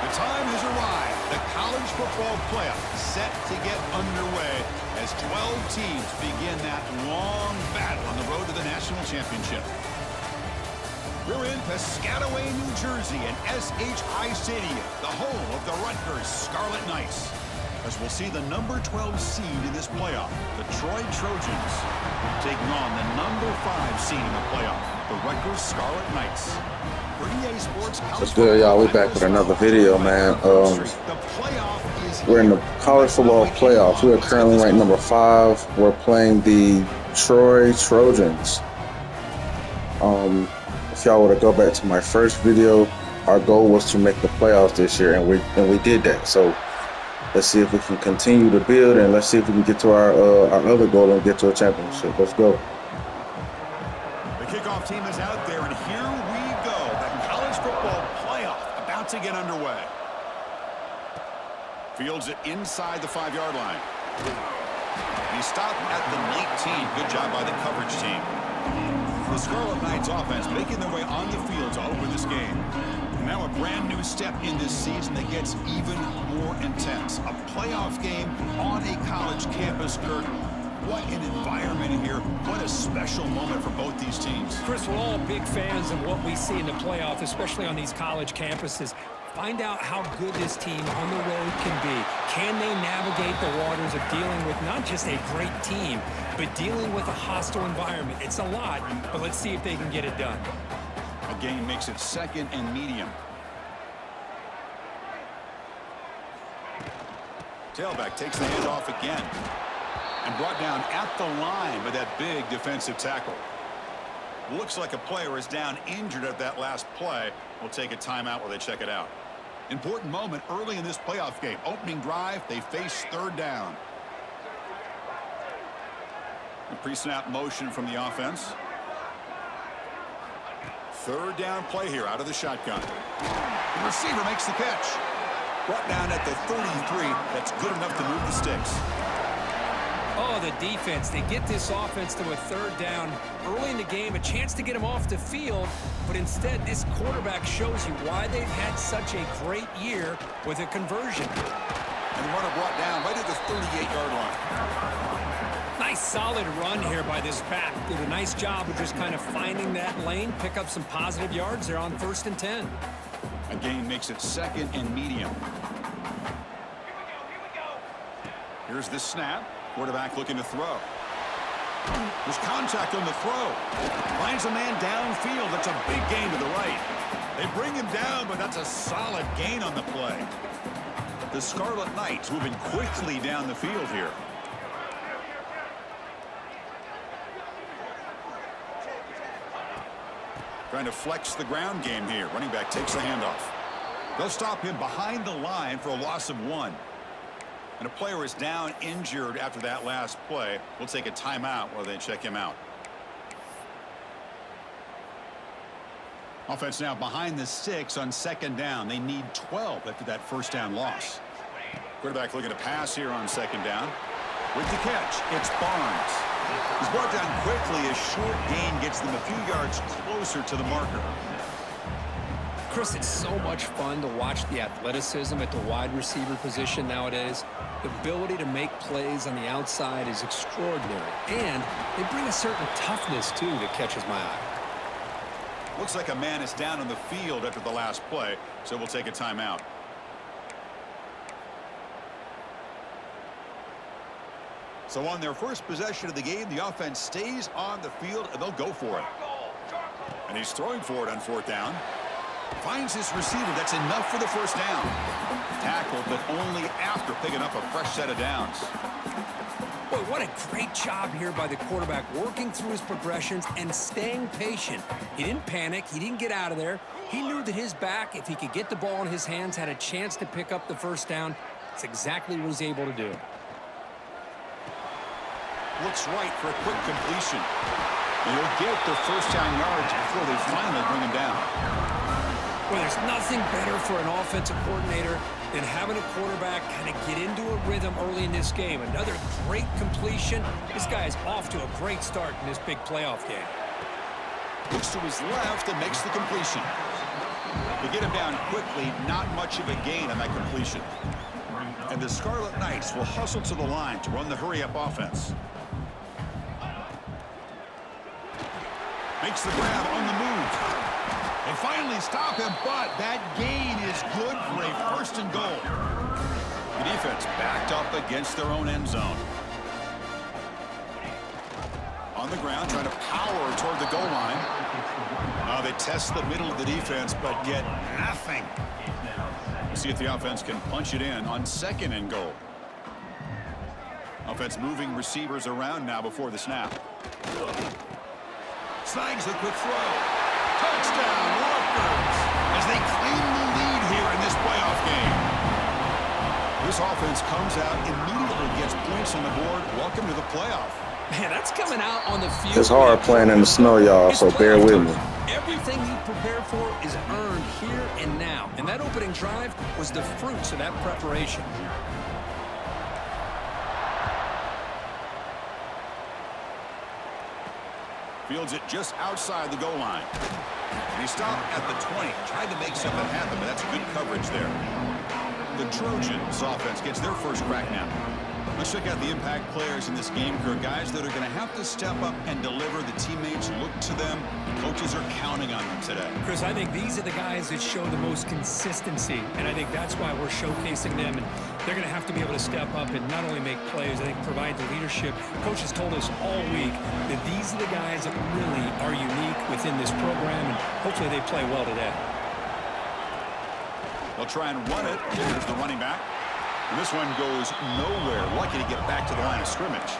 The time has arrived. The college football playoff set to get underway as 12 teams begin that long battle on the road to the national championship. We're in Piscataway, New Jersey, and SHI Stadium, the home of the Rutgers Scarlet Knights, as we'll see the number 12 seed in this playoff, the Troy Trojans, taking on the number 5 seed in the playoff, the Rutgers Scarlet Knights. What's good, y'all? We're back with another video, man. We're in the college football playoffs. We are currently ranked number 5. We're playing the Troy Trojans. If y'all were to go back to my first video, our goal was to make the playoffs this year, and we did that. So let's see if we can continue to build, and let's see if we can get to our other goal and get to a championship. Let's go. The kickoff team is out there, and here we go. The college football playoff about to get underway. Fields it inside the 5-yard line. He stopped at the 19. Good job by the coverage team. The Scarlet Knights offense making their way on the field to open this game. And now a brand new step in this season that gets even more intense. A playoff game on a college campus, Kurt. What an environment here. What a special moment for both these teams. Chris, we're all big fans of what we see in the playoff, especially on these college campuses. Find out how good this team on the road can be. Can they navigate the waters of dealing with not just a great team, but dealing with a hostile environment? It's a lot, but let's see if they can get it done. A gain makes it 2nd and medium. Tailback takes the handoff again. And brought down at the line by that big defensive tackle. Looks like a player is down injured at that last play. We'll take a timeout while they check it out. Important moment early in this playoff game. Opening drive, they face 3rd down. A pre-snap motion from the offense. 3rd down play here out of the shotgun. The receiver makes the catch. Brought down at the 33. That's good enough to move the sticks. Oh, the defense. They get this offense to a 3rd down early in the game, a chance to get them off the field, but instead this quarterback shows you why they've had such a great year with a conversion. And the runner brought down right at the 38-yard line. Nice solid run here by this back. Did a nice job of just kind of finding that lane, pick up some positive yards there on 1st and 10. A gain makes it 2nd and medium. Here's the snap. Quarterback looking to throw. There's contact on the throw. Finds a man downfield. That's a big gain to the right. They bring him down, but that's a solid gain on the play. The Scarlet Knights moving quickly down the field here. Trying to flex the ground game here. Running back takes the handoff. They'll stop him behind the line for a loss of 1. And a player is down injured after that last play. We'll take a timeout while they check him out. Offense now behind the 6 on 2nd down. They need 12 after that 1st down loss. Quarterback looking to pass here on 2nd down. With the catch, it's Barnes. He's brought down quickly. A short gain gets them a few yards closer to the marker. Chris, it's so much fun to watch the athleticism at the wide receiver position nowadays. The ability to make plays on the outside is extraordinary. And they bring a certain toughness, too, that catches my eye. Looks like a man is down on the field after the last play, so we'll take a timeout. So on their first possession of the game, the offense stays on the field, and they'll go for it. And he's throwing for it on 4th down. Finds his receiver. That's enough for the 1st down. Tackled, but only after picking up a fresh set of downs. Boy, what a great job here by the quarterback, working through his progressions and staying patient. He didn't panic. He didn't get out of there. He knew that his back, if he could get the ball in his hands, had a chance to pick up the 1st down. That's exactly what he's able to do. Looks right for a quick completion. And he'll get the 1st down yards before they finally bring him down. Well, there's nothing better for an offensive coordinator than having a quarterback kind of get into a rhythm early in this game. Another great completion. This guy is off to a great start in this big playoff game. Looks to his left and makes the completion. To get him down quickly, not much of a gain on that completion. And the Scarlet Knights will hustle to the line to run the hurry-up offense. Makes the grab on the move. They finally stop him, but that gain is good for a 1st and goal. The defense backed up against their own end zone. On the ground, trying to power toward the goal line. They test the middle of the defense, but get nothing. We'll see if the offense can punch it in on 2nd and goal. Offense moving receivers around now before the snap. Snags the quick throw. Touchdown, Rutgers, as they claim the lead here in this playoff game. This offense comes out, immediately gets points on the board. Welcome to the playoff. Man, that's coming out on the field. It's hard playing in the snow, y'all, so bear with me. Everything he prepared for is earned here and now. And that opening drive was the fruits of that preparation. Fields it just outside the goal line. And he stopped at the 20. Tried to make something happen, but that's good coverage there. The Trojans offense gets their first crack now. Let's check out the impact players in this game crew. Guys that are going to have to step up and deliver. The teammates look to them. Coaches are counting on them today. Chris, I think these are the guys that show the most consistency, and I think that's why we're showcasing them. And they're going to have to be able to step up and not only make plays, I think provide the leadership. Coaches told us all week that these are the guys that really are unique within this program, and hopefully they play well today. They'll try and run it. Here's the running back. And this one goes nowhere. Lucky to get back to the line of scrimmage.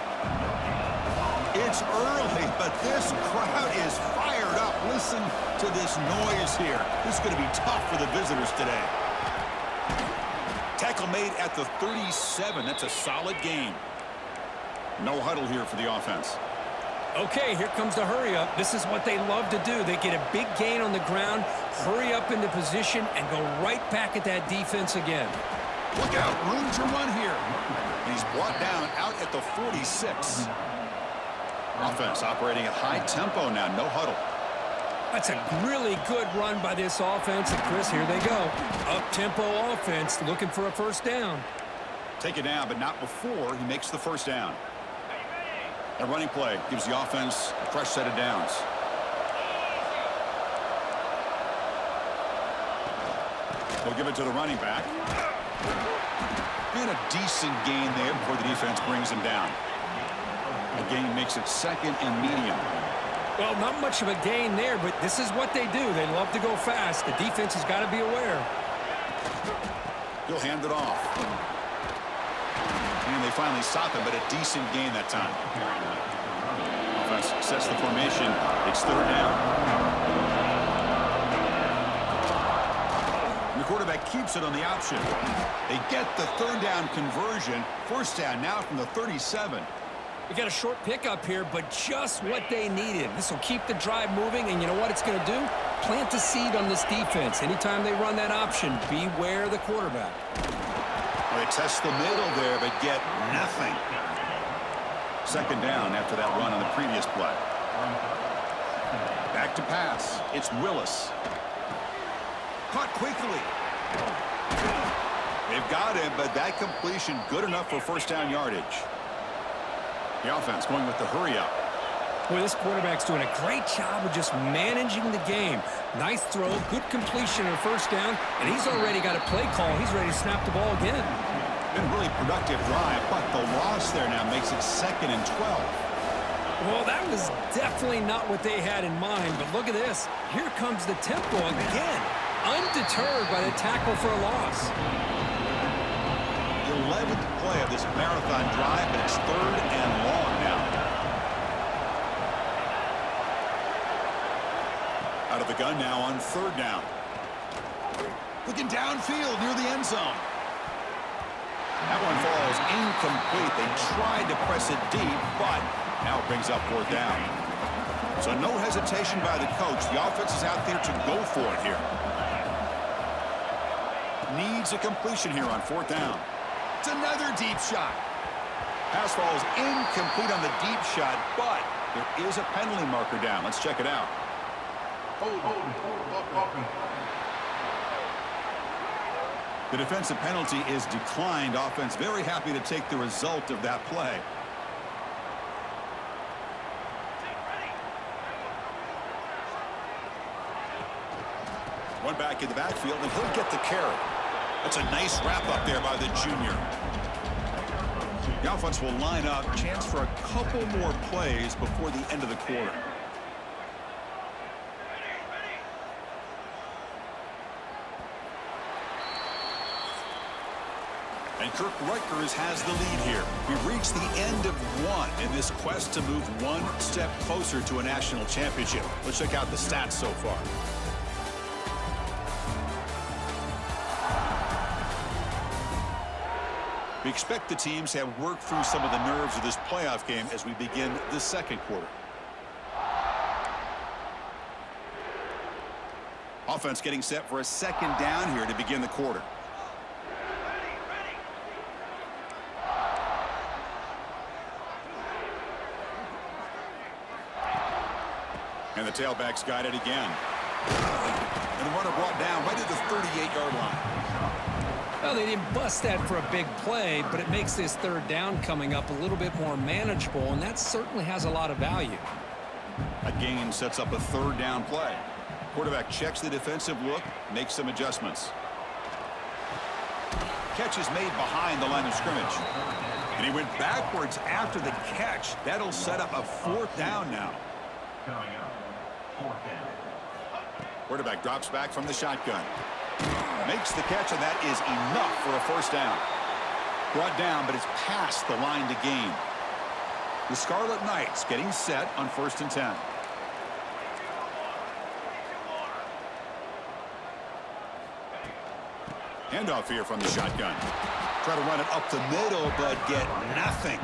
It's early, but this crowd is fired up. Listen to this noise here. This is going to be tough for the visitors today. Tackle made at the 37. That's a solid gain. No huddle here for the offense. Okay, here comes the hurry up. This is what they love to do. They get a big gain on the ground, hurry up into position, and go right back at that defense again. Look out, room to run here. He's brought down out at the 46. Offense operating at high tempo now, no huddle. That's a really good run by this offense. And Chris, here they go. Up-tempo offense looking for a 1st down. Take it down, but not before he makes the 1st down. A running play gives the offense a fresh set of downs. They'll give it to the running back. And a decent gain there before the defense brings him down. The gain makes it 2nd and medium. Well, not much of a gain there, but this is what they do. They love to go fast. The defense has got to be aware. He'll hand it off. And they finally stop him, but a decent gain that time. Offense sets the formation. It's 3rd down. The quarterback keeps it on the option. They get the 3rd down conversion. 1st down now from the 37. We got a short pickup here, but just what they needed. This will keep the drive moving, and you know what it's going to do? Plant a seed on this defense. Anytime they run that option, beware the quarterback. Well, they test the middle there, but get nothing. 2nd down after that run on the previous play. Back to pass. It's Willis. Caught quickly. They've got him, but that completion good enough for 1st down yardage. The offense going with the hurry up. Boy, this quarterback's doing a great job of just managing the game. Nice throw, good completion on 1st down, and he's already got a play call. He's ready to snap the ball again. Been a really productive drive, but the loss there now makes it 2nd and 12. Well, that was definitely not what they had in mind, but look at this. Here comes the tempo again. Undeterred by the tackle for a loss. 11th play of this marathon drive, but it's 3rd and long now. Out of the gun now on 3rd down. Looking downfield near the end zone. That one falls incomplete. They tried to press it deep, but now it brings up 4th down. So no hesitation by the coach. The offense is out there to go for it here. Needs a completion here on 4th down. It's another deep shot. Pass falls incomplete on the deep shot, but there is a penalty marker down. Let's check it out. The defensive penalty is declined. Offense very happy to take the result of that play. One back in the backfield, and he'll get the carry. That's a nice wrap up there by the junior. The offense will line up. Chance for a couple more plays before the end of the quarter. And Rutgers has the lead here. We've reached the end of one in this quest to move one step closer to a national championship. Let's check out the stats so far. We expect the teams to have worked through some of the nerves of this playoff game as we begin the second quarter. Offense getting set for a second down here to begin the quarter. And the tailback's got it again. And the runner brought down right at the 38-yard line. Well, they didn't bust that for a big play, but it makes this third down coming up a little bit more manageable, and that certainly has a lot of value. A gain sets up a third down play. Quarterback checks the defensive look, makes some adjustments. Catch is made behind the line of scrimmage. And he went backwards after the catch. That'll set up a fourth down now. Quarterback drops back from the shotgun. Makes the catch, and that is enough for a first down. Brought down, but it's past the line to gain. The Scarlet Knights getting set on 1st and 10. Handoff here from the shotgun. Try to run it up the middle, but get nothing.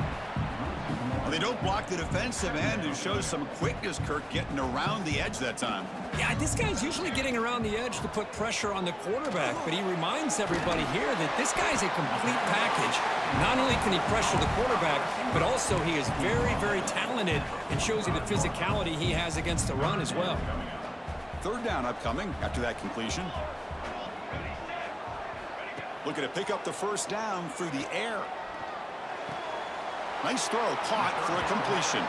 Well, they don't block the defensive end, who shows some quickness, Kirk, getting around the edge that time. Yeah, this guy's usually getting around the edge to put pressure on the quarterback, but he reminds everybody here that this guy's a complete package. Not only can he pressure the quarterback, but also he is very, very talented and shows you the physicality he has against the run as well. Third down upcoming after that completion. Looking to pick up the first down through the air. Nice throw, caught for a completion.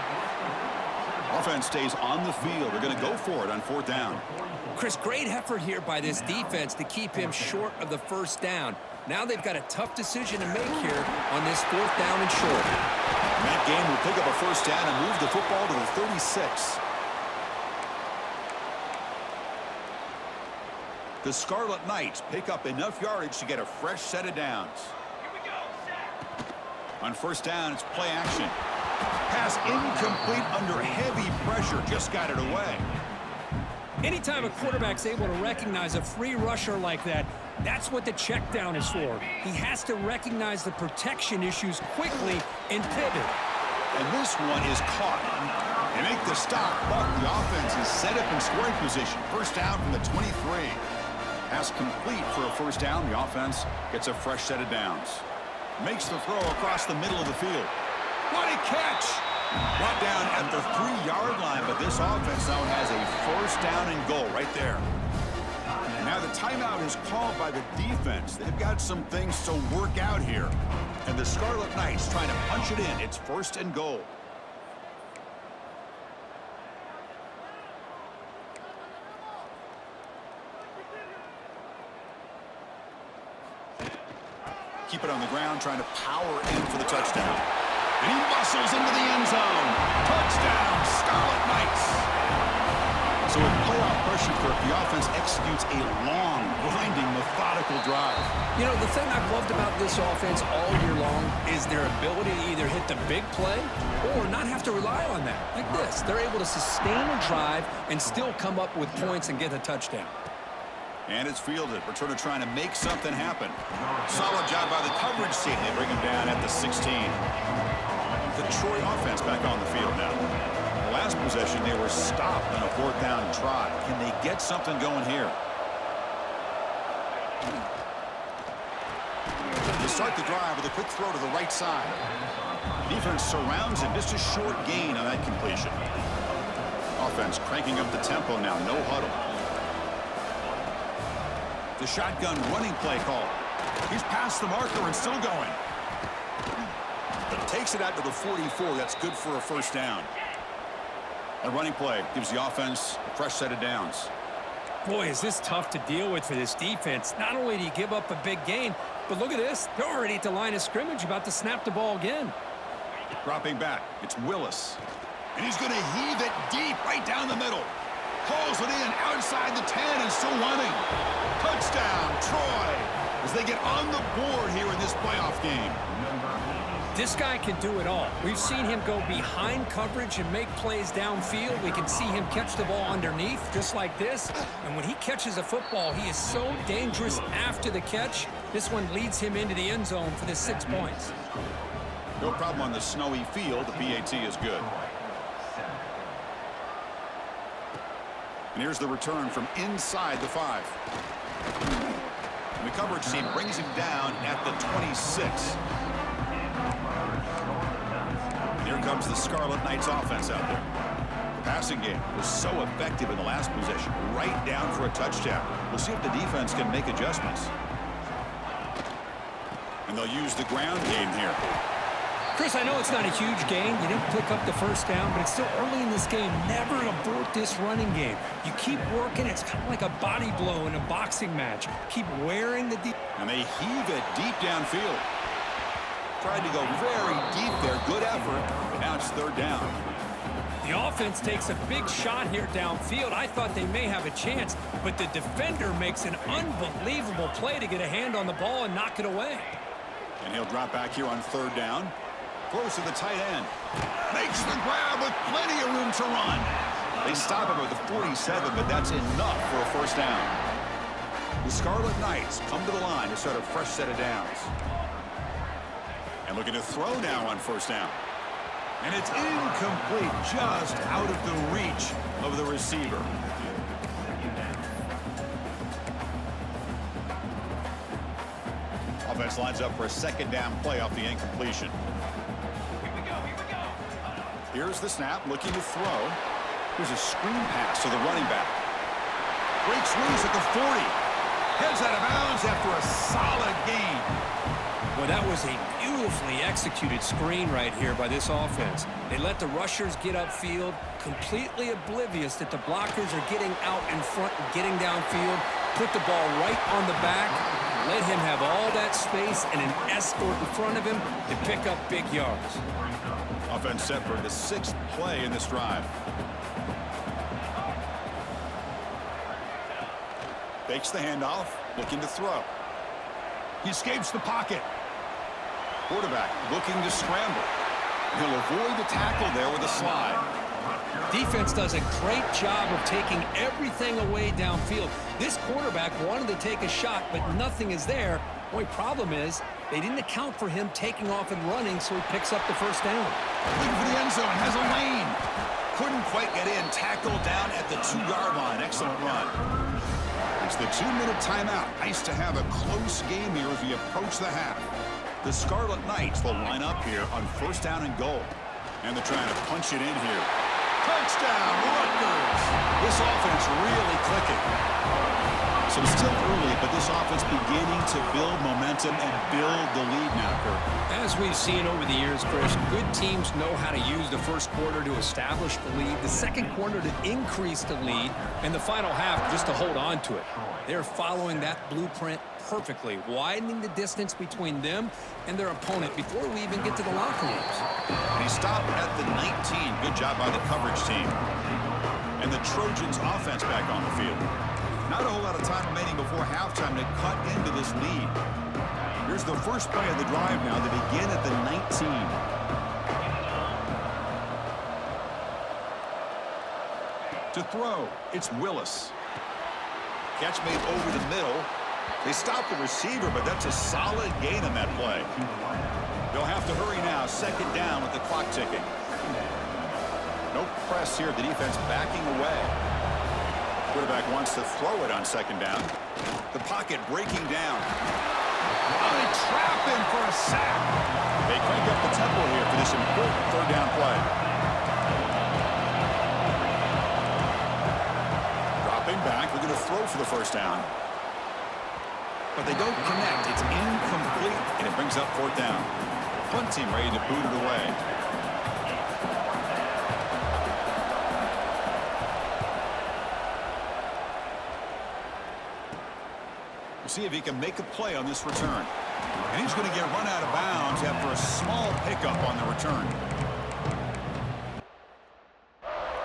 Offense stays on the field. They're going to go for it on 4th down. Chris, great effort here by this defense to keep him short of the first down. Now they've got a tough decision to make here on this 4th down and short. Matt Game will pick up a first down and move the football to the 36. The Scarlet Knights pick up enough yardage to get a fresh set of downs. On 1st down, it's play action. Pass incomplete under heavy pressure. Just got it away. Anytime a quarterback's able to recognize a free rusher like that, that's what the check down is for. He has to recognize the protection issues quickly and pivot. And this one is caught. They make the stop, but the offense is set up in scoring position. First down from the 23. Pass complete for a first down. The offense gets a fresh set of downs. Makes the throw across the middle of the field. What a catch! Brought down at the 3-yard line, but this offense now has a first down and goal right there. And now the timeout is called by the defense. They've got some things to work out here. And the Scarlet Knights trying to punch it in. It's 1st and goal. Keep it on the ground, trying to power in for the touchdown. And he muscles into the end zone. Touchdown, Scarlet Knights. So with playoff pressure, Kirk, the offense executes a long, grinding, methodical drive. You know, the thing I've loved about this offense all year long is their ability to either hit the big play or not have to rely on that. Like this, they're able to sustain a drive and still come up with points and get a touchdown. And it's fielded. Returner trying to make something happen. Solid job by the coverage team. They bring him down at the 16. The Troy offense back on the field now. The last possession, they were stopped on a 4th down try. Can they get something going here? They start the drive with a quick throw to the right side. Defense surrounds him. Just a short gain on that completion. Offense cranking up the tempo now. No huddle. The shotgun running play call. He's past the marker and still going. But takes it out to the 44. That's good for a first down. A running play gives the offense a fresh set of downs. Boy, is this tough to deal with for this defense. Not only do you give up a big gain, but look at this. They're already at the line of scrimmage, about to snap the ball again. Dropping back, it's Willis. And he's going to heave it deep right down the middle. Pulls it in outside the 10 and still running. Touchdown, Troy, as they get on the board here in this playoff game. This guy can do it all. We've seen him go behind coverage and make plays downfield. We can see him catch the ball underneath, just like this. And when he catches a football, he is so dangerous after the catch. This one leads him into the end zone for the 6 points. No problem on the snowy field. The PAT is good. And here's the return from inside the 5. And the coverage team brings him down at the 26. Here comes the Scarlet Knights offense out there. The passing game was so effective in the last possession, right down for a touchdown. We'll see if the defense can make adjustments. And they'll use the ground game here. Chris, I know it's not a huge gain. You didn't pick up the first down, but it's still early in this game. Never abort this running game. You keep working. It's kind of like a body blow in a boxing match. Keep wearing the deep. And they heave it deep downfield. Tried to go very deep there. Good effort. But now it's third down. The offense takes a big shot here downfield. I thought they may have a chance, but the defender makes an unbelievable play to get a hand on the ball and knock it away. And he'll drop back here on third down. Close to the tight end. Makes the grab with plenty of room to run. They stop him at the 47, but that's enough for a first down. The Scarlet Knights come to the line to start a fresh set of downs. And looking to throw now on first down. And it's incomplete, just out of the reach of the receiver. Offense lines up for a second down play off the incompletion. Here's the snap, looking to throw. Here's a screen pass to the running back. Breaks loose at the 40. Heads out of bounds after a solid gain. Well, that was a beautifully executed screen right here by this offense. They let the rushers get upfield, completely oblivious that the blockers are getting out in front and getting downfield. Put the ball right on the back, let him have all that space and an escort in front of him to pick up big yards. Offense set for the 6th play in this drive. Fakes the handoff, looking to throw. He escapes the pocket. Quarterback looking to scramble. He'll avoid the tackle there with a slide. Defense does a great job of taking everything away downfield. This quarterback wanted to take a shot, but nothing is there. Only problem is they didn't account for him taking off and running, so he picks up the first down. Looking for the end zone, has a lane. Couldn't quite get in, tackled down at the 2-yard line. Excellent run. It's the 2-minute timeout. Nice to have a close game here as we approach the half. The Scarlet Knights will line up here on first down and goal. And they're trying to punch it in here. Touchdown, Rutgers! This offense really clicking. So it's still early, but this offense beginning to build momentum and build the lead now, Kirk. As we've seen over the years, Chris, good teams know how to use the first quarter to establish the lead, the second quarter to increase the lead, and the final half just to hold on to it. They're following that blueprint perfectly, widening the distance between them and their opponent before we even get to the locker rooms. And he stopped at the 19. Good job by the coverage team. And the Trojans offense back on the field. Not a whole lot of time remaining before halftime to cut into this lead. Here's the first play of the drive now. They begin at the 19. To throw, it's Willis. Catch made over the middle. They stop the receiver, but that's a solid gain on that play. They'll have to hurry now. Second down with the clock ticking. No press here. The defense backing away. Quarterback wants to throw it on second down. The pocket breaking down. Oh, they trap him for a sack. They crank up the tempo here for this important third down play. Dropping back. We're going to throw for the first down. But they don't connect. It's incomplete. brings up 4th down. Punt team ready to boot it away. We'll see if he can make a play on this return. And he's going to get run out of bounds after a small pickup on the return.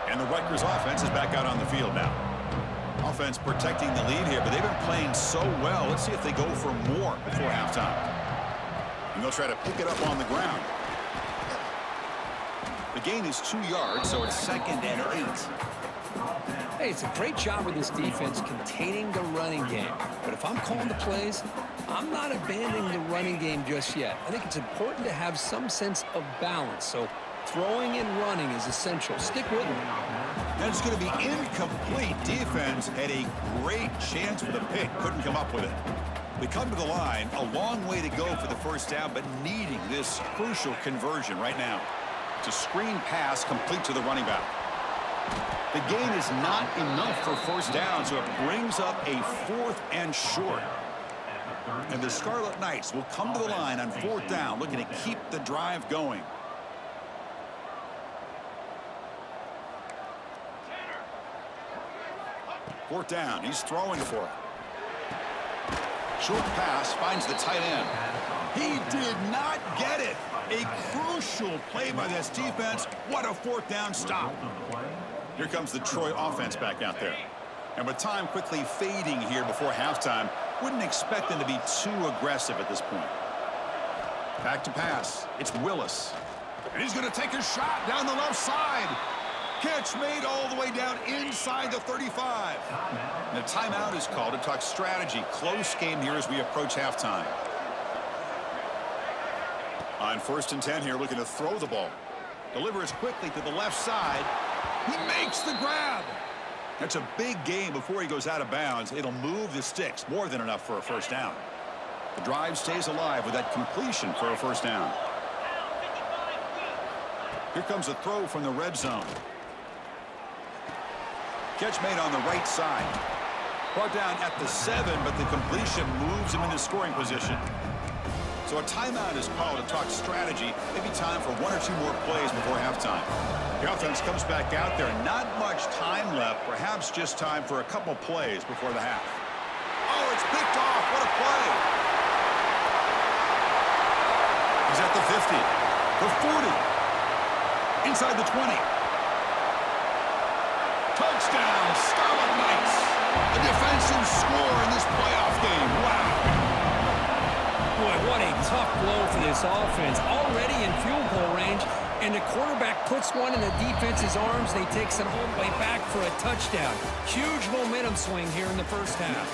And the Rutgers offense is back out on the field now. Offense protecting the lead here, but they've been playing so well. Let's see if they go for more before halftime. And they'll try to pick it up on the ground. The gain is 2 yards, so it's 2nd and 8. Hey, it's a great job with this defense containing the running game. But if I'm calling the plays, I'm not abandoning the running game just yet. I think it's important to have some sense of balance. So throwing and running is essential. Stick with them. And it's going to be incomplete. Defense had a great chance for the pick. Couldn't come up with it. They come to the line. A long way to go for the 1st down, but needing this crucial conversion right now. It's a screen pass complete to the running back. The gain is not enough for 1st down, so it brings up a 4th and short. And the Scarlet Knights will come to the line on 4th down, looking to keep the drive going. Fourth down, he's throwing for it. Short pass finds the tight end. He did not get it. A crucial play by this defense. What a 4th down stop. Here comes the Troy offense back out there. And with time quickly fading here before halftime, wouldn't expect them to be too aggressive at this point. Back to pass. It's Willis. And he's going to take a shot down the left side. Catch made all the way down inside the 35. And a timeout is called to talk strategy. Close game here as we approach halftime. On 1st and 10 here, looking to throw the ball. Delivers quickly to the left side. He makes the grab. That's a big gain before he goes out of bounds. It'll move the sticks, more than enough for a 1st down. The drive stays alive with that completion for a 1st down. Here comes a throw from the red zone. Catch made on the right side. Brought down at the 7, but the completion moves him into scoring position. So a timeout is called to talk strategy. Maybe time for 1 or 2 more plays before halftime. The offense comes back out there. Not much time left. Perhaps just time for a couple plays before the half. Oh, it's picked off. What a play. He's at the 50. The 40. Inside the 20. Touchdown, Scarlet Knights. A defensive score in this playoff game. Wow. Boy, what a tough blow for this offense. Already in field goal range, and the quarterback puts one in the defense's arms. They takes it all the way back for a touchdown. Huge momentum swing here in the 1st half.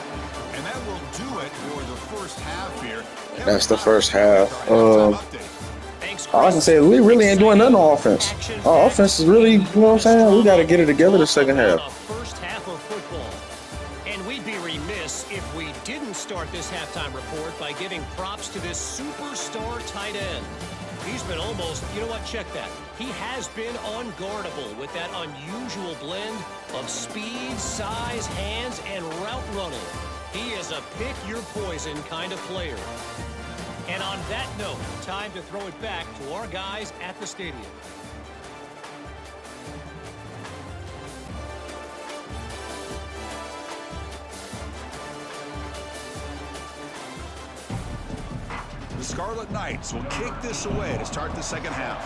And that will do it for the 1st half here. That's the 1st half. I can say we really ain't doing nothing on offense. Our offense is really, you know what I'm saying? We got to get it together the 2nd half. First half of football. And we'd be remiss if we didn't start this halftime report by giving props to this superstar tight end. He's been almost, you know what, check that. He has been unguardable with that unusual blend of speed, size, hands, and route running. He is a pick-your-poison kind of player. And on that note, time to throw it back to our guys at the stadium. The Scarlet Knights will kick this away to start the 2nd half.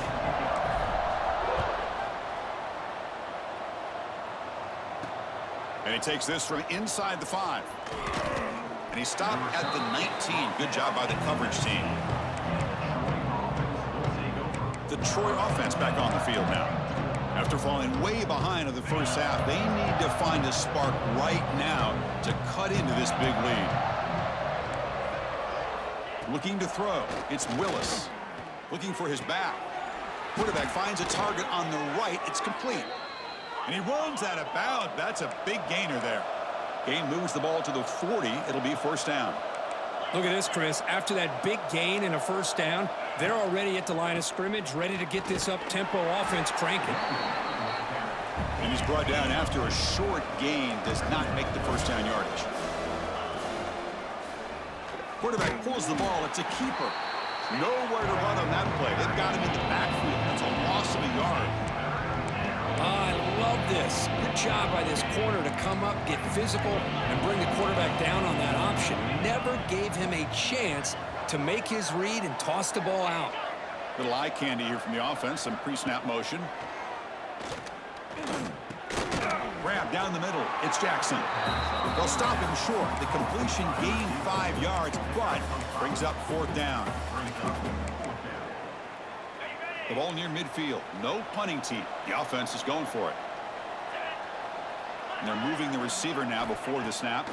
And he takes this from inside the 5. And he stopped at the 19. Good job by the coverage team. The Troy offense back on the field now. After falling way behind in the 1st half, they need to find a spark right now to cut into this big lead. Looking to throw. It's Willis. Looking for his back. Quarterback finds a target on the right. It's complete. And he runs out of bounds. That's a big gainer there. Gain moves the ball to the 40. It'll be 1st down. Look at this, Chris. After that big gain and a 1st down, they're already at the line of scrimmage, ready to get this up-tempo offense cranking. And he's brought down after a short gain. Does not make the 1st down yardage. Quarterback pulls the ball. It's a keeper. Nowhere to run on that play. They've got him in the backfield. It's a loss of a yard. I love this. Good job by this corner to come up, get physical, and bring the quarterback down on that option. Never gave him a chance to make his read and toss the ball out. Little eye candy here from the offense. Some pre-snap motion. Grab down the middle. It's Jackson. They'll stop him short. The completion gained 5 yards, but brings up 4th down. The ball near midfield. No punting team. The offense is going for it. And they're moving the receiver now before the snap.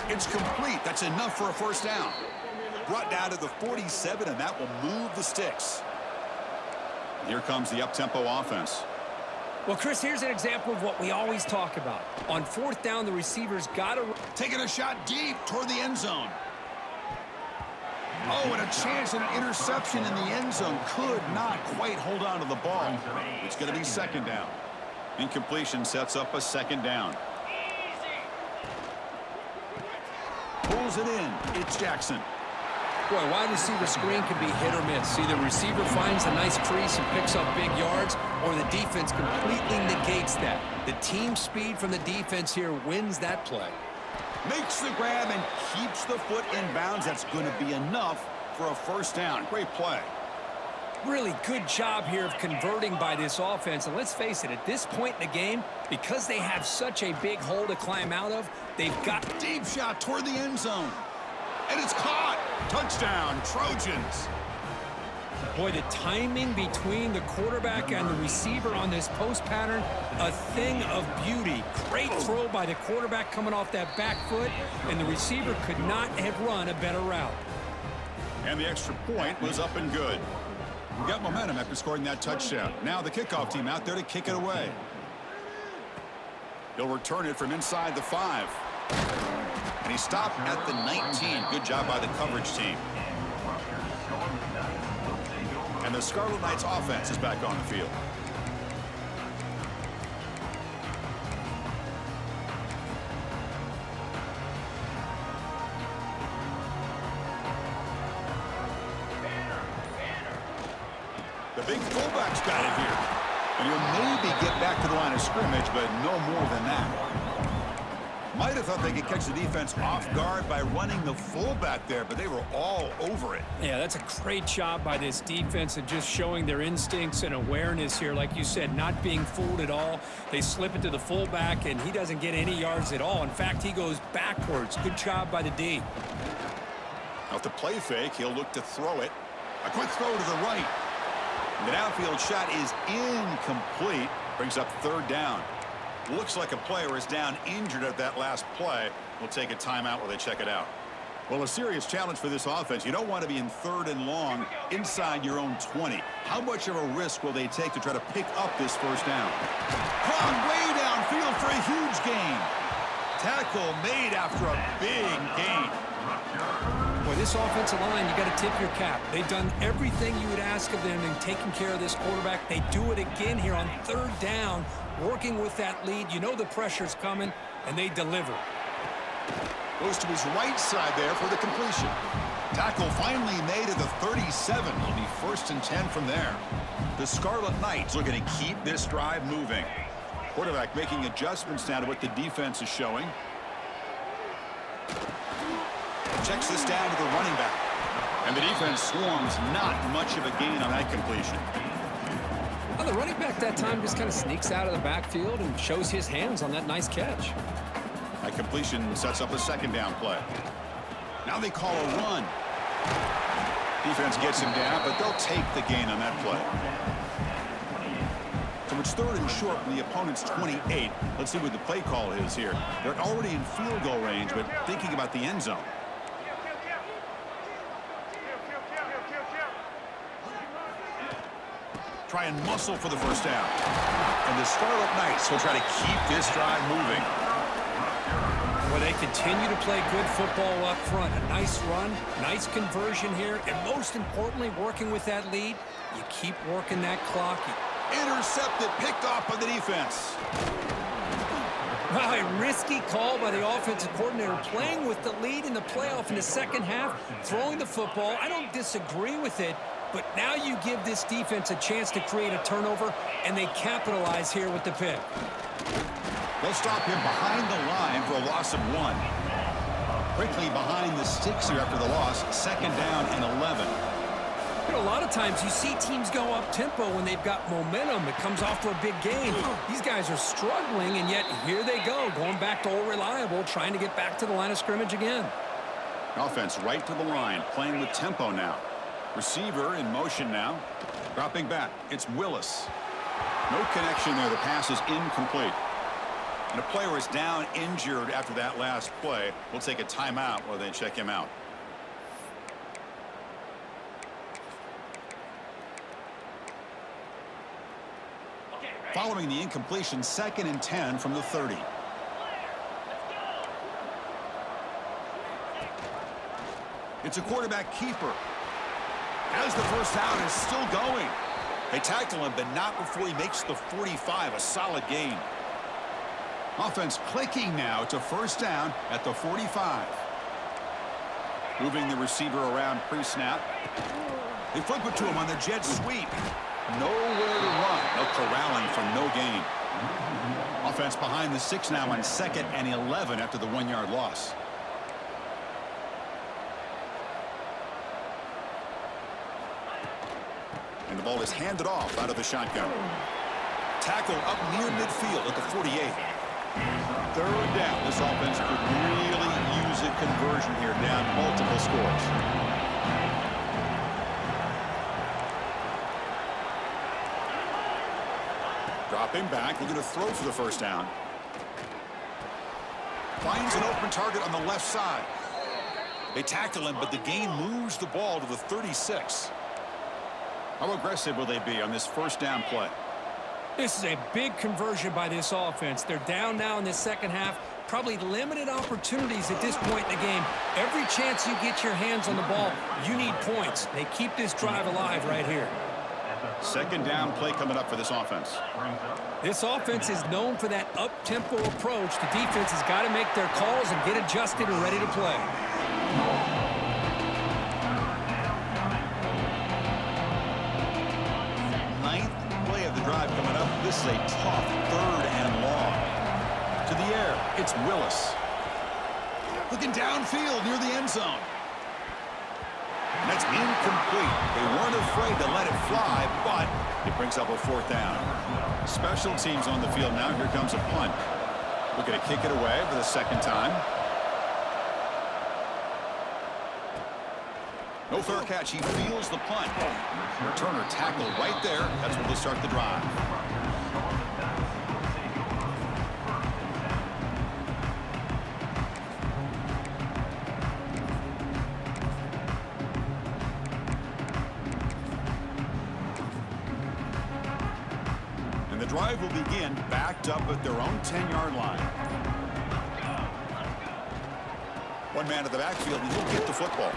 It's complete. That's enough for a 1st down. Brought down to the 47, and that will move the sticks. Here comes the up-tempo offense. Well, Chris, here's an example of what we always talk about. On 4th down, the receiver's got to... Taking a shot deep toward the end zone. Oh, and a chance at an interception in the end zone. Could not quite hold on to the ball. It's going to be 2nd down. Incompletion sets up a 2nd down. Pulls it in. It's Jackson. Boy, wide receiver screen can be hit or miss. Either receiver finds a nice crease and picks up big yards, or the defense completely negates that. The team speed from the defense here wins that play. Makes the grab and keeps the foot in bounds. That's going to be enough for a 1st down. Great play. Really good job here of converting by this offense. And let's face it, at this point in the game, because they have such a big hole to climb out of, they've got... Deep shot toward the end zone. And it's caught. Touchdown, Trojans. Boy, the timing between the quarterback and the receiver on this post pattern, a thing of beauty. Great throw by the quarterback coming off that back foot, and the receiver could not have run a better route. And the extra point was up and good. We got momentum after scoring that touchdown. Now the kickoff team out there to kick it away. He'll return it from inside the 5. And he stopped at the 19. Good job by the coverage team. And the Scarlet Knights offense is back on the field. The big fullback's got it here. And he'll maybe get back to the line of scrimmage, but no more than that. Might have thought they could catch the defense off guard by running the fullback there, but they were all over it. Yeah, that's a great job by this defense of just showing their instincts and awareness here. Like you said, not being fooled at all. They slip it to the fullback, and he doesn't get any yards at all. In fact, he goes backwards. Good job by the D. Off the play fake, he'll look to throw it. A quick throw to the right. The downfield shot is incomplete. Brings up 3rd down. Looks like a player is down injured at that last play. We'll take a timeout while they check it out. Well, a serious challenge for this offense. You don't want to be in 3rd and long inside your own 20. How much of a risk will they take to try to pick up this 1st down? Caught way downfield for a huge gain. Tackle made after a big gain. Boy, this offensive line, you got to tip your cap. They've done everything you would ask of them in taking care of this quarterback. They do it again here on 3rd down, working with that lead. You know the pressure's coming, and they deliver. Goes to his right side there for the completion. Tackle finally made at the 37. It'll be 1st and 10 from there. The Scarlet Knights are going to keep this drive moving. Quarterback making adjustments now to what the defense is showing. Checks this down to the running back. And the defense swarms. Not much of a gain on that completion. Well, the running back that time just kind of sneaks out of the backfield and shows his hands on that nice catch. That completion sets up a 2nd down play. Now they call a run. Defense gets him down, but they'll take the gain on that play. So it's 3rd and short from the opponent's 28. Let's see what the play call is here. They're already in field goal range, but thinking about the end zone. Try and muscle for the 1st down. And the Scarlet Knights will try to keep this drive moving. Well, they continue to play good football up front. A nice run, nice conversion here, and most importantly, working with that lead, you keep working that clock. Intercepted, picked off by the defense. Wow, a risky call by the offensive coordinator, playing with the lead in the playoff in the second half, throwing the football. I don't disagree with it, but now you give this defense a chance to create a turnover, and they capitalize here with the pick. They'll stop him behind the line for a loss of 1. Quickly behind the sticks here after the loss, 2nd down and 11. A lot of times you see teams go up-tempo when they've got momentum. It comes off for a big gain. These guys are struggling, and yet here they go, going back to old reliable, trying to get back to the line of scrimmage again. Offense right to the line, playing with tempo now. Receiver in motion now. Dropping back, it's Willis. No connection there. The pass is incomplete. And a player is down injured after that last play. We'll take a timeout while they check him out. Following the incompletion, 2nd and 10 from the 30. It's a quarterback keeper. As the first down is still going. They tackle him, but not before he makes the 45, a solid gain. Offense clicking now to 1st down at the 45. Moving the receiver around pre-snap. They flip it to him on the jet sweep. Nowhere to run. No corralling for no gain. Offense behind the 6 now on 2nd and 11 after the 1-yard loss. And the ball is handed off out of the shotgun. Tackle up near midfield at the 48. 3rd down. This offense could really use a conversion here, down multiple scores. Dropping back, looking to throw for the 1st down. Finds an open target on the left side. They tackle him, but the gain moves the ball to the 36. How aggressive will they be on this 1st down play? This is a big conversion by this offense. They're down now in the second half. Probably limited opportunities at this point in the game. Every chance you get your hands on the ball, you need points. They keep this drive alive right here. 2nd down play coming up for this offense. This offense is known for that up-tempo approach. The defense has got to make their calls and get adjusted and ready to play. 9th play of the drive coming up. This is a tough 3rd and long. To the air, it's Willis. Looking downfield near the end zone. And that's incomplete. They weren't afraid to let it fly, but it brings up a 4th down. Special teams on the field now. Here comes a punt. Looking to kick it away for the 2nd time. No fair catch. He feels the punt. Returner tackled right there. That's where they start the drive. Drive will begin backed up at their own 10-yard line. One man at the backfield, and he'll get the football.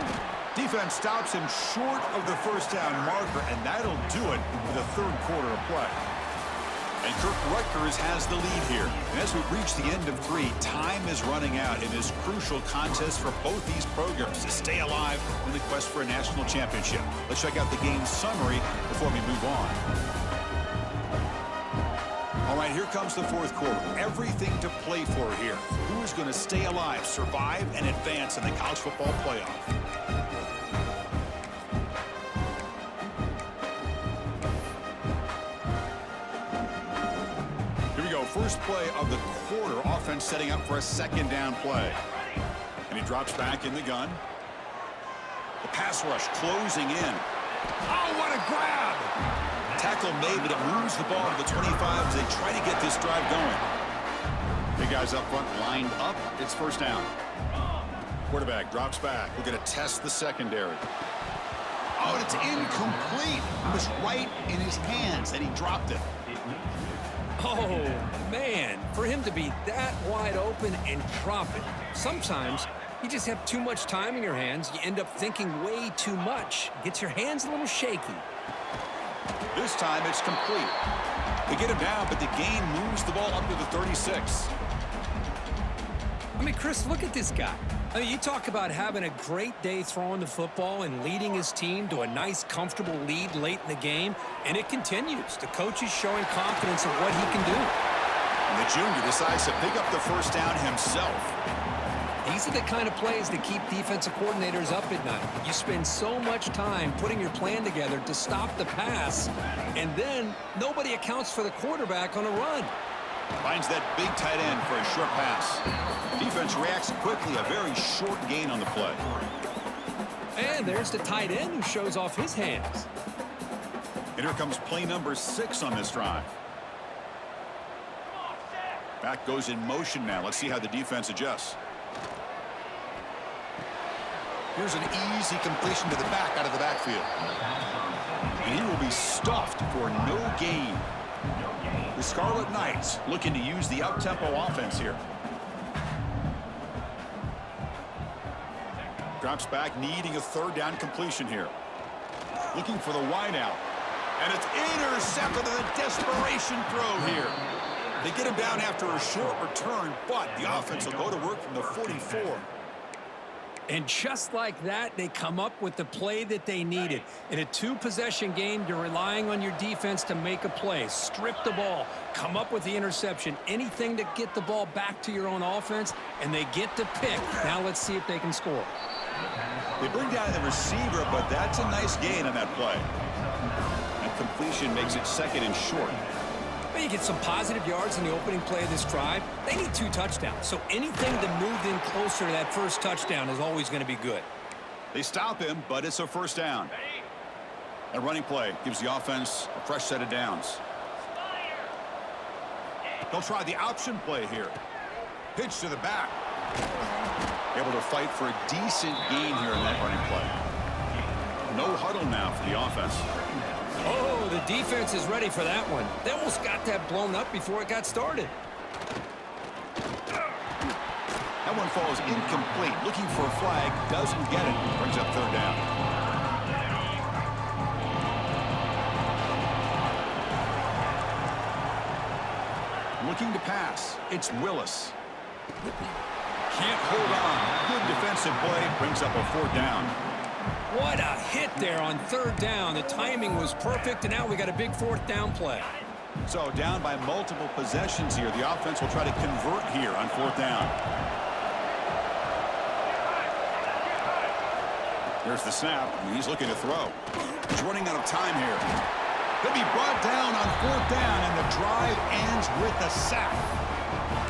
Defense stops him short of the 1st down marker, and that'll do it for the 3rd quarter of play. And Rutgers has the lead here. And as we reach the end of 3, time is running out in this crucial contest for both these programs to stay alive in the quest for a national championship. Let's check out the game summary before we move on. All right, here comes the 4th quarter. Everything to play for here. Who is going to stay alive, survive, and advance in the college football playoff? Here we go. First play of the quarter. Offense setting up for a 2nd down play. And he drops back in the gun. The pass rush closing in. Oh, what a grab! Tackle made, but it moves the ball to the 25 as they try to get this drive going. Big guys up front lined up. It's 1st down. Quarterback drops back. We're going to test the secondary. Oh, and it's incomplete. It was right in his hands, and he dropped it. Oh, man. For him to be that wide open and drop it. Sometimes you just have too much time in your hands. You end up thinking way too much. Gets your hands a little shaky. This time it's complete. They get him down, but the gain moves the ball up to the 36. I mean, Chris, look at this guy. I mean, you talk about having a great day throwing the football and leading his team to a nice, comfortable lead late in the game, and it continues. The coach is showing confidence in what he can do. And the junior decides to pick up the first down himself. These are the kind of plays that keep defensive coordinators up at night. You spend so much time putting your plan together to stop the pass, and then nobody accounts for the quarterback on a run. Finds that big tight end for a short pass. Defense reacts quickly, a very short gain on the play. And there's the tight end who shows off his hands. And here comes play number 6 on this drive. Back goes in motion now. Let's see how the defense adjusts. Here's an easy completion to the back out of the backfield. And he will be stuffed for no gain. The Scarlet Knights looking to use the up-tempo offense here. Drops back, needing a third down completion here. Looking for the wideout. And it's intercepted in a desperation throw here. They get him down after a short return, but the offense will go to work from the 44. And just like that, they come up with the play that they needed. In a 2-possession game, you're relying on your defense to make a play. Strip the ball, come up with the interception, anything to get the ball back to your own offense, and they get to pick. Now let's see if they can score. They bring down the receiver, but that's a nice gain on that play. And completion makes it 2nd and short. You get some positive yards in the opening play of this drive. They need 2 touchdowns, so anything that moved in closer to that first touchdown is always going to be good. They stop him, but it's a first down. A running play gives the offense a fresh set of downs. They'll try the option play here. Pitch to the back. Able to fight for a decent gain here in that running play. No huddle now for the offense. Oh, the defense is ready for that one. They almost got that blown up before it got started. That one falls incomplete. Looking for a flag. Doesn't get it. Brings up third down. Looking to pass. It's Willis. Can't hold on. Good defensive play. Brings up a 4th down. What a hit there on 3rd down. The timing was perfect, and now we got a big 4th down play. So down by multiple possessions here. The offense will try to convert here on 4th down. There's the snap. He's looking to throw. He's running out of time here. He'll be brought down on 4th down, and the drive ends with a sack.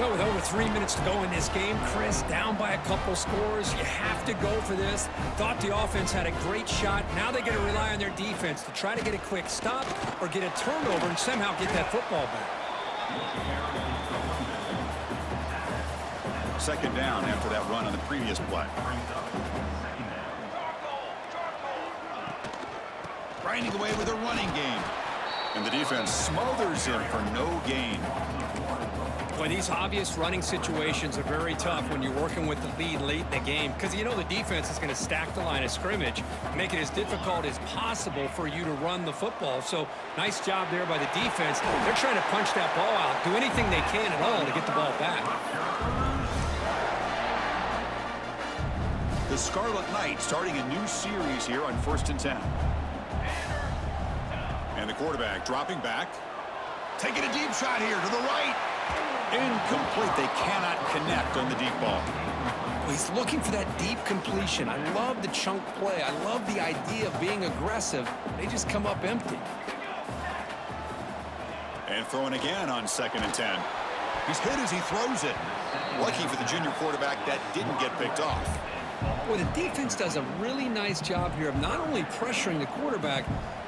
With over 3 minutes to go in this game, Chris, down by a couple scores. You have to go for this. Thought the offense had a great shot. Now they got to rely on their defense to try to get a quick stop or get a turnover and somehow get that football back. 2nd down after that run on the previous play. Grinding away with a running game. And the defense smothers him for no gain. Boy, these obvious running situations are very tough when you're working with the lead late in the game because you know the defense is going to stack the line of scrimmage, make it as difficult as possible for you to run the football. So nice job there by the defense. They're trying to punch that ball out, do anything they can at all to get the ball back. The Scarlet Knights starting a new series here on 1st and 10. And the quarterback dropping back. Taking a deep shot here to the right. Incomplete. They cannot connect on the deep ball. He's looking for that deep completion. I love the chunk play. I love the idea of being aggressive. They just come up empty. And throwing again on 2nd and 10. He's hit as he throws it. Lucky for the junior quarterback that didn't get picked off. Boy, the defense does a really nice job here of not only pressuring the quarterback,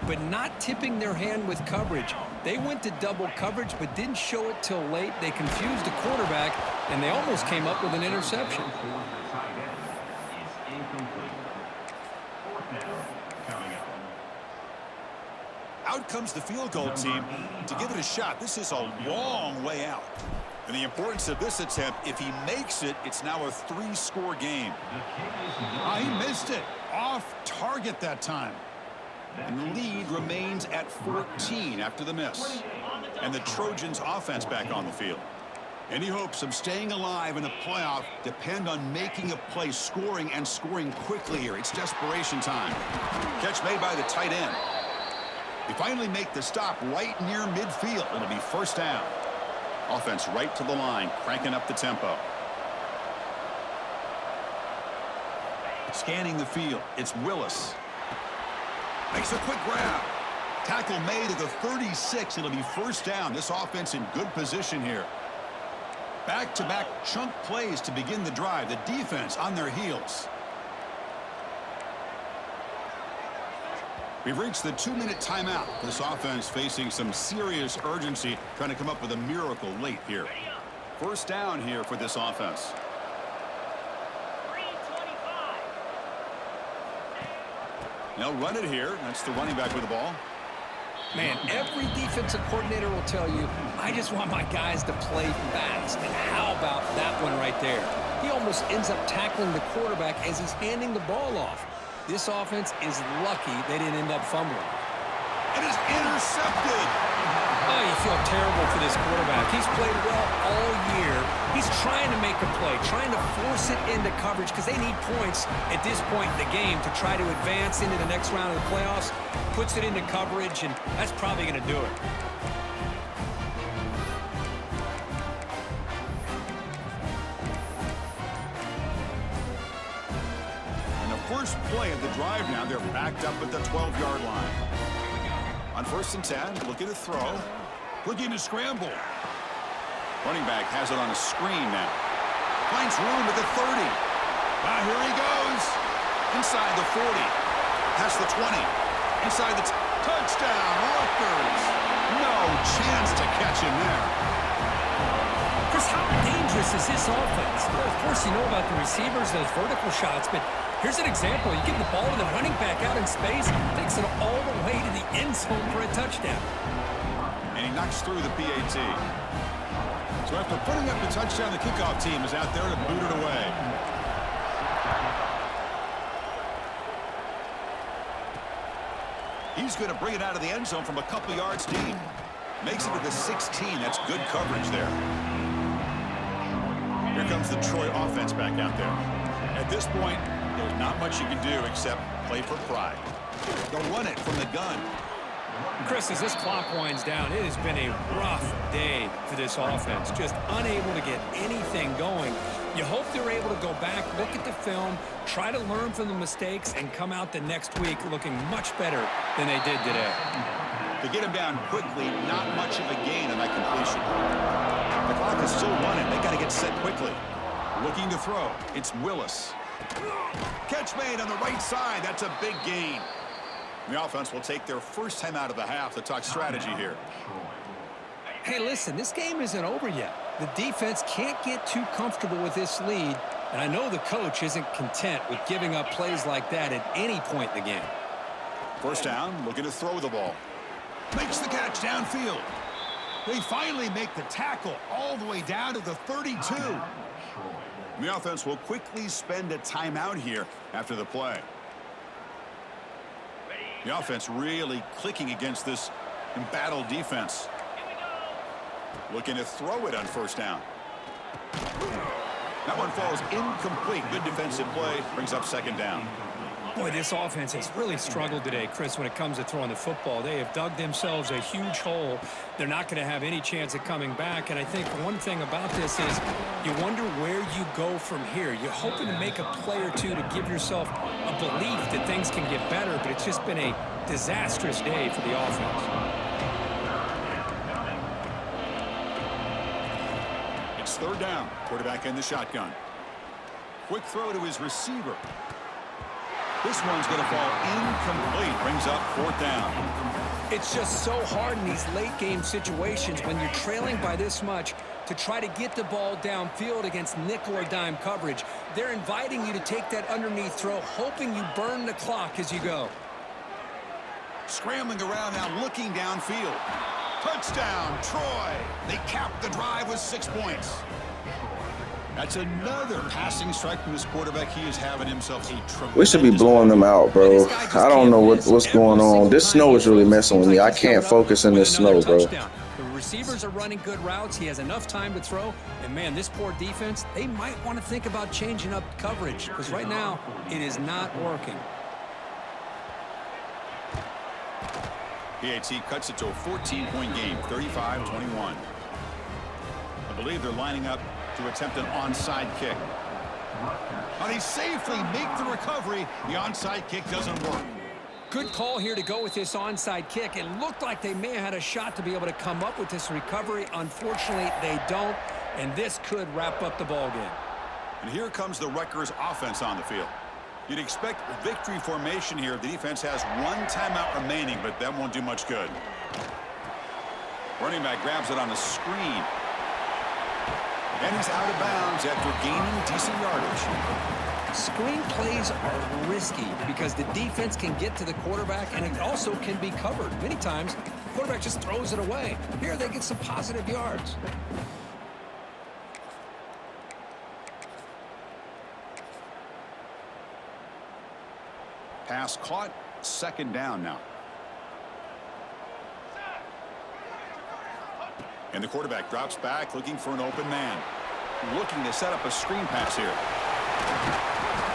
but not tipping their hand with coverage. They went to double coverage, but didn't show it till late. They confused the quarterback, and they almost came up with an interception. Out comes the field goal team to give it a shot. This is a long way out. And the importance of this attempt, if he makes it, it's now a 3-score game. He missed it. Off target that time. And the lead remains at 14 after the miss. And the Trojans offense back on the field. Any hopes of staying alive in the playoff depend on making a play, scoring, and scoring quickly here. It's desperation time. Catch made by the tight end. They finally make the stop right near midfield. It'll be first down. Offense right to the line, cranking up the tempo. Scanning the field, it's Willis. Makes a quick grab. Tackle made at the 36. It'll be first down. This offense in good position here. Back-to-back chunk plays to begin the drive. The defense on their heels. We've reached the 2-minute timeout. This offense facing some serious urgency, trying to come up with a miracle late here. First down here for this offense. They'll run it here. That's the running back with the ball. Man, every defensive coordinator will tell you, I just want my guys to play fast. And how about that one right there? He almost ends up tackling the quarterback as he's handing the ball off. This offense is lucky they didn't end up fumbling. It is intercepted. Oh, you feel terrible for this quarterback. He's played well all year. He's trying to make a play, trying to force it into coverage because they need points at this point in the game to try to advance into the next round of the playoffs. Puts it into coverage, and that's probably going to do it. And the first play of the drive now, they're backed up at the 12-yard line. On 1st and 10, looking to throw. Looking to scramble. Running back has it on a screen now. Finds room at the 30. Here he goes. Inside the 40. Past the 20. Inside the touchdown. Rutgers. No chance to catch him there. Chris, how dangerous is this offense? Well, of course, you know about the receivers, those vertical shots, but here's an example. You give the ball to the running back out in space, takes it all the way to the end zone for a touchdown. And he knocks through the PAT. So after putting up the touchdown, the kickoff team is out there to boot it away. He's going to bring it out of the end zone from a couple yards deep. Makes it to the 16. That's good coverage there. Here comes the Troy offense back out there. At this point, there's not much you can do except play for pride. They'll run it from the gun. Chris, as this clock winds down, it has been a rough day for this offense. Just unable to get anything going. You hope they're able to go back, look at the film, try to learn from the mistakes, and come out the next week looking much better than they did today. To get him down quickly, not much of a gain on that completion. The clock is still running. They got to get set quickly. Looking to throw. It's Willis. Catch made on the right side. That's a big gain. The offense will take their first time out of the half to talk strategy here. Hey, listen, this game isn't over yet. The defense can't get too comfortable with this lead, and I know the coach isn't content with giving up plays like that at any point in the game. First down, looking to throw the ball. Makes the catch downfield. They finally make the tackle all the way down to the 32. The offense will quickly spend a timeout here after the play. The offense really clicking against this embattled defense. Looking to throw it on first down. That one falls incomplete. Good defensive play. Brings up second down. Boy, this offense has really struggled today, Chris, when it comes to throwing the football. They have dug themselves a huge hole. They're not going to have any chance of coming back. And I think one thing about this is you wonder where you go from here. You're hoping to make a play or two to give yourself a belief that things can get better, but it's just been a disastrous day for the offense. It's third down. Quarterback in the shotgun. Quick throw to his receiver. This one's going to fall incomplete. Brings up fourth down. It's just so hard in these late game situations when you're trailing by this much to try to get the ball downfield against nickel or dime coverage. They're inviting you to take that underneath throw, hoping you burn the clock as you go. Scrambling around now, looking downfield. Touchdown, Troy. They cap the drive with 6 points. That's another passing strike from this quarterback. He is having himself a tremendous... We should be blowing them out, bro. I don't know what's going on. This snow is really messing with me. I can't focus in this snow, bro. The receivers are running good routes. He has enough time to throw. And, man, this poor defense, they might want to think about changing up coverage because right now it is not working. PAT cuts it to a 14-point game, 35-21. I believe they're lining up to attempt an onside kick. But he safely make the recovery. The onside kick doesn't work. Good call here to go with this onside kick. It looked like they may have had a shot to be able to come up with this recovery. Unfortunately, they don't, and this could wrap up the ball game. And here comes the Rutgers offense on the field. You'd expect victory formation here. The defense has one timeout remaining, but that won't do much good. Running back grabs it on the screen. And he's out of bounds after gaining decent yardage. Screen plays are risky because the defense can get to the quarterback, and it also can be covered. Many times, the quarterback just throws it away. Here they get some positive yards. Pass caught, second down now. And the quarterback drops back, looking for an open man. Looking to set up a screen pass here.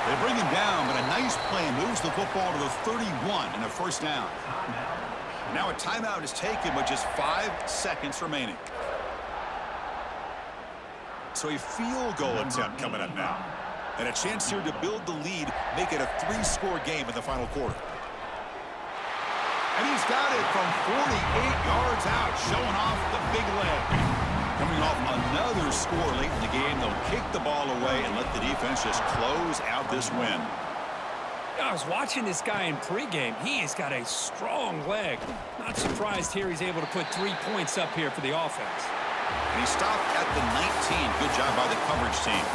They bring him down, but a nice play moves the football to the 31 and a first down. Now a timeout is taken with just 5 seconds remaining. So a field goal attempt coming up now. And a chance here to build the lead, make it a 3-score game in the final quarter. And he's got it from 48 yards out, showing off the big leg. Coming off another score late in the game, they'll kick the ball away and let the defense just close out this win. I was watching this guy in pregame. He has got a strong leg. Not surprised here he's able to put 3 points up here for the offense. And he stopped at the 19. Good job by the coverage team.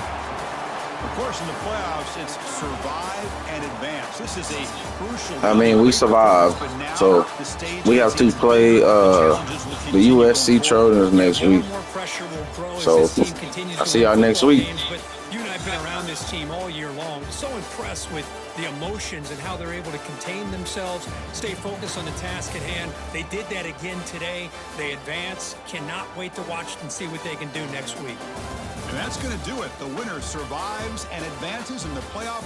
Of course, in the playoffs, it's survive and advance. This is a crucial. I mean, we survived, so we have to play the USC Trojans next week. So I see y'all next week. You and I have been around this team all year long. So impressed with the emotions and how they're able to contain themselves, stay focused on the task at hand. They did that again today. They advance. Cannot wait to watch and see what they can do next week. And that's going to do it. The winner survives and advances in the playoff.